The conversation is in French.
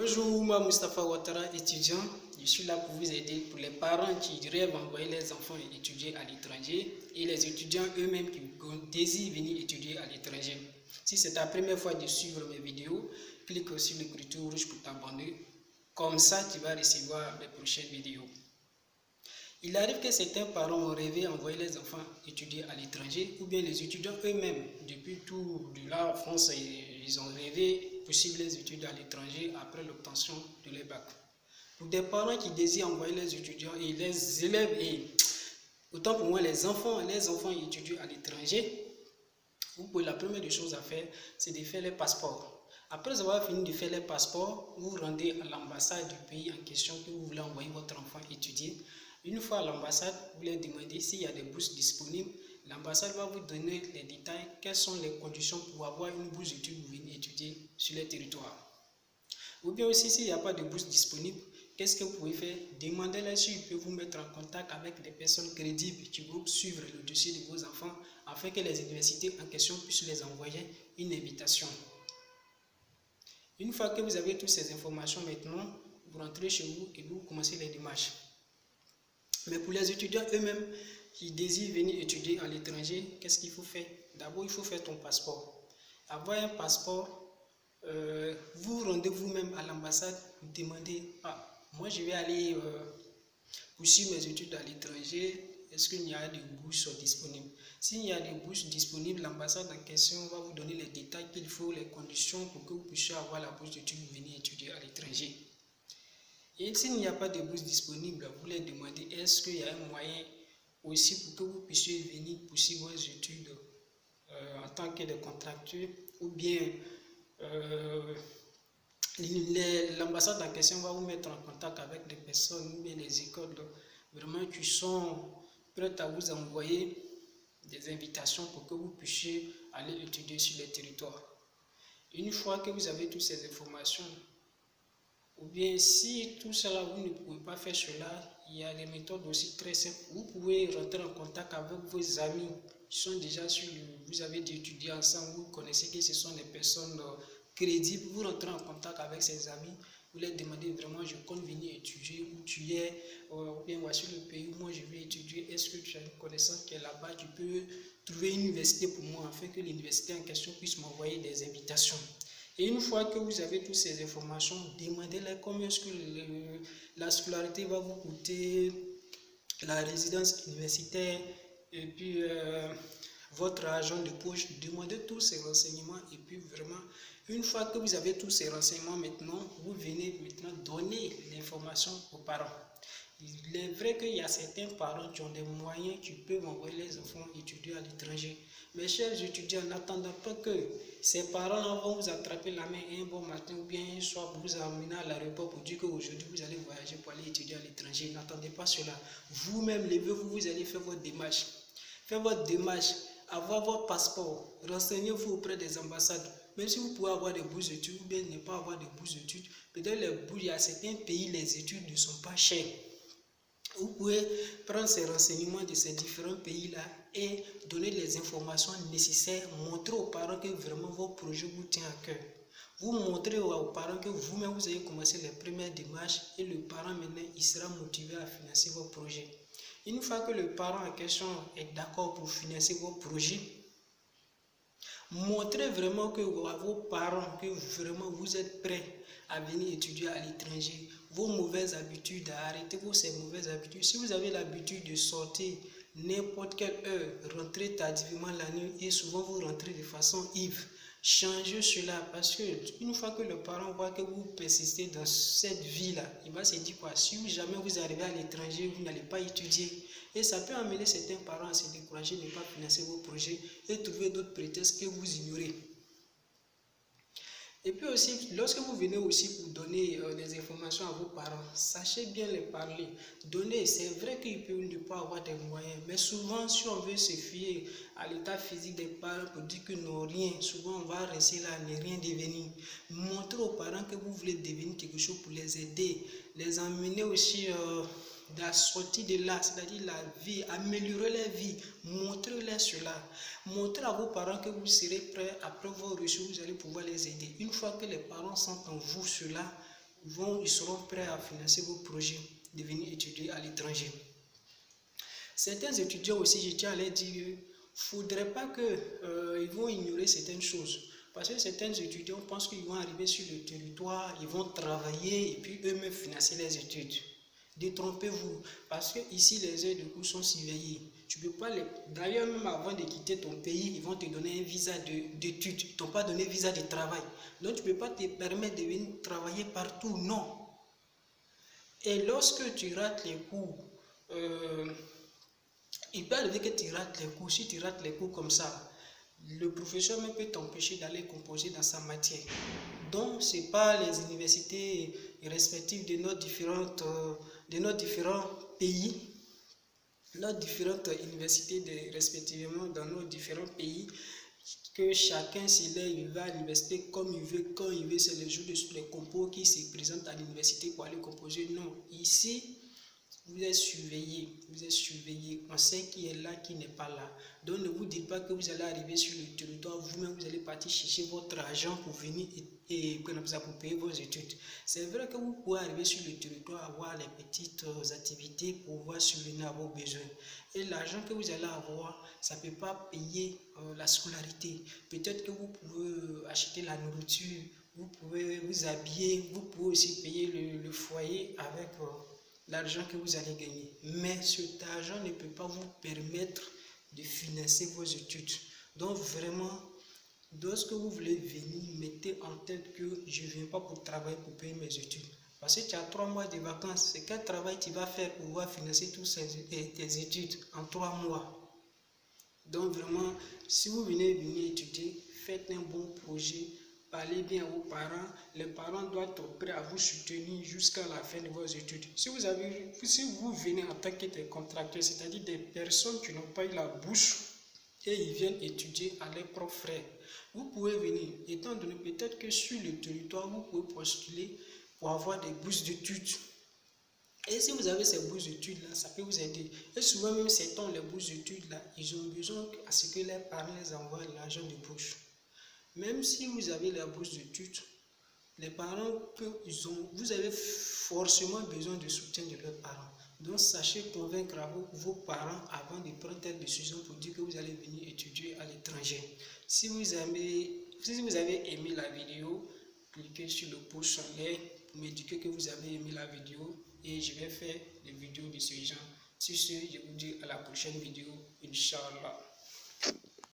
Bonjour, moi Moustapha Ouattara, étudiant. Je suis là pour vous aider pour les parents qui rêvent d'envoyer les enfants étudier à l'étranger et les étudiants eux-mêmes qui désirent venir étudier à l'étranger. Si c'est ta première fois de suivre mes vidéos, clique sur le bouton rouge pour t'abonner. Comme ça, tu vas recevoir mes prochaines vidéos. Il arrive que certains parents ont rêvé d'envoyer les enfants étudier à l'étranger ou bien les étudiants eux-mêmes. Depuis tout de la France, ils ont rêvé poursuivre les études à l'étranger après l'obtention de leur bac. Pour des parents qui désirent envoyer les étudiants et les élèves, et autant pour moi les enfants étudiants à l'étranger, la première des choses à faire, c'est de faire les passeports. Après avoir fini de faire les passeports, vous vous rendez à l'ambassade du pays en question que vous voulez envoyer votre enfant étudier. Une fois à l'ambassade, vous leur demandez s'il y a des bourses disponibles. L'ambassade va vous donner les détails, quelles sont les conditions pour avoir une bourse d'études pour venir étudier sur le territoire. Ou bien aussi, s'il n'y a pas de bourse disponible, qu'est-ce que vous pouvez faire? Demandez-leur s'ils peuvent vous mettre en contact avec des personnes crédibles qui vont suivre le dossier de vos enfants afin que les universités en question puissent les envoyer une invitation. Une fois que vous avez toutes ces informations maintenant, vous rentrez chez vous et vous commencez les démarches. Mais pour les étudiants eux-mêmes qui désirent venir étudier à l'étranger, qu'est-ce qu'il faut faire? D'abord, il faut faire ton passeport. Avoir un passeport, vous rendez vous-même à l'ambassade, vous demandez, moi je vais aller poursuivre mes études à l'étranger, est-ce qu'il y a des bourses disponibles? S'il y a des bourses disponibles, l'ambassade en question va vous donner les détails qu'il faut, les conditions pour que vous puissiez avoir la bourse d'études pour venir étudier à l'étranger. Et s'il n'y a pas de bourse disponible, vous leur demandez est-ce qu'il y a un moyen aussi pour que vous puissiez venir poursuivre vos études en tant que contractuels ou bien l'ambassade en question va vous mettre en contact avec des personnes ou bien des écoles vraiment qui sont prêtes à vous envoyer des invitations pour que vous puissiez aller étudier sur les territoires. Une fois que vous avez toutes ces informations, ou bien si tout cela vous ne pouvez pas faire cela, il y a des méthodes aussi très simples. Vous pouvez rentrer en contact avec vos amis qui sont déjà sur vous avez étudié ensemble, vous connaissez que ce sont des personnes crédibles, vous rentrez en contact avec ces amis, vous leur demandez vraiment je compte venir étudier où tu es, ou bien voici le pays où moi je vais étudier, est-ce que tu as une connaissance qui est là-bas, tu peux trouver une université pour moi afin que l'université en question puisse m'envoyer des invitations. Et une fois que vous avez toutes ces informations, demandez-leur combien est-ce que la scolarité va vous coûter, la résidence universitaire, et puis votre argent de poche. Demandez tous ces renseignements et puis vraiment, une fois que vous avez tous ces renseignements maintenant, vous venez maintenant donner l'information aux parents. Il est vrai qu'il y a certains parents qui ont des moyens qui peuvent envoyer les enfants étudier à l'étranger. Mes chers étudiants, n'attendez pas que ces parents-là vont vous attraper la main un bon matin ou bien un soir pour vous emmener à l'aéroport pour dire qu'aujourd'hui vous allez voyager pour aller étudier à l'étranger. N'attendez pas cela. Vous-même, levez-vous, vous allez faire votre démarche. Faites votre démarche, avoir votre passeport, renseignez-vous auprès des ambassades. Même si vous pouvez avoir des bourses d'études ou bien ne pas avoir de bourses d'études, peut-être il y a certains pays, les études ne sont pas chères. Vous pouvez prendre ces renseignements de ces différents pays-là et donner les informations nécessaires, montrer aux parents que vraiment vos projets vous tiennent à cœur. Vous montrez aux parents que vous-même vous avez commencé les premières démarches et le parent maintenant il sera motivé à financer vos projets. Une fois que le parent en question est d'accord pour financer vos projets, montrez vraiment à vos parents que vraiment vous êtes prêts à venir étudier à l'étranger. Vos mauvaises habitudes, arrêtez ces mauvaises habitudes. Si vous avez l'habitude de sortir n'importe quelle heure, rentrer tardivement la nuit et souvent vous rentrez de façon ivre, changez cela parce que une fois que le parent voit que vous persistez dans cette vie-là, il va se dire quoi? Si jamais vous arrivez à l'étranger, vous n'allez pas étudier. Et ça peut amener certains parents à se décourager, ne pas financer vos projets et trouver d'autres prétextes que vous ignorez. Et puis aussi, lorsque vous venez aussi pour donner des informations à vos parents, sachez bien les parler. Donner, c'est vrai qu'ils peuvent ne pas avoir des moyens, mais souvent, si on veut se fier à l'état physique des parents pour dire qu'ils n'ont rien, souvent on va rester là, ne rien devenir. Montrez aux parents que vous voulez devenir quelque chose pour les aider, les emmener aussi de la sortie de là, c'est-à-dire la vie, améliorer leur vie, montrez-leur cela. Montrez à vos parents que vous serez prêts, après vos reçus, vous allez pouvoir les aider. Une fois que les parents sentent en vous cela, ils seront prêts à financer vos projets de venir étudier à l'étranger. Certains étudiants aussi, je tiens à leur dire, il ne faudrait pas qu'ils vont ignorer certaines choses. Parce que certains étudiants pensent qu'ils vont arriver sur le territoire, ils vont travailler et puis eux-mêmes financer les études. Détrompez-vous, parce que ici les heures de cours sont surveillées. Tu peux pas les... D'ailleurs, même avant de quitter ton pays, ils vont te donner un visa d'études. Ils ne t'ont pas donné un visa de travail. Donc tu ne peux pas te permettre de venir travailler partout, non. Et lorsque tu rates les cours, il peut arriver que tu rates les cours. Si tu rates les cours comme ça, le professeur même peut t'empêcher d'aller composer dans sa matière. Donc, ce n'est pas les universités respectives de nos différents pays, nos différentes universités respectivement dans nos différents pays, que chacun il va à l'université comme il veut, quand il veut. C'est le jour de les compos qui se présentent à l'université pour aller composer. Non, ici, vous êtes surveillé, on sait qui est là, qui n'est pas là. Donc ne vous dites pas que vous allez arriver sur le territoire, vous-même vous allez partir chercher votre argent pour venir et pour payer vos études. C'est vrai que vous pouvez arriver sur le territoire, avoir les petites activités pour pouvoir subvenir à vos besoins. Et l'argent que vous allez avoir, ça ne peut pas payer la scolarité. Peut-être que vous pouvez acheter la nourriture, vous pouvez vous habiller, vous pouvez aussi payer le foyer avec... l'argent que vous allez gagner. Mais cet argent ne peut pas vous permettre de financer vos études. Donc vraiment, lorsque vous voulez venir, mettez en tête que je ne viens pas pour travailler pour payer mes études. Parce que tu as 3 mois de vacances. C'est quel travail tu vas faire pour pouvoir financer toutes tes études en 3 mois? Donc vraiment, si vous venez étudier, faites un bon projet. Parlez bien à vos parents. Les parents doivent être prêts à vous soutenir jusqu'à la fin de vos études. Si vous venez en tant que des contracteurs, c'est-à-dire des personnes qui n'ont pas eu la bourse et ils viennent étudier à leurs propres frais, vous pouvez venir. Étant donné peut-être que sur le territoire, vous pouvez postuler pour avoir des bourses d'études. Et si vous avez ces bourses d'études-là, ça peut vous aider. Et souvent, même certains, les bourses d'études-là, ils ont besoin à ce que leurs parents les envoient l'argent de bourse. Même si vous avez la bourse d'études, les parents, vous avez forcément besoin de soutien de leurs parents. Donc, sachez convaincre vos parents avant de prendre telle décision pour dire que vous allez venir étudier à l'étranger. Si vous avez aimé la vidéo, cliquez sur le pouce en l'air pour m'indiquer que vous avez aimé la vidéo et je vais faire des vidéos de ce genre. Sur ce, je vous dis à la prochaine vidéo, Inch'Allah.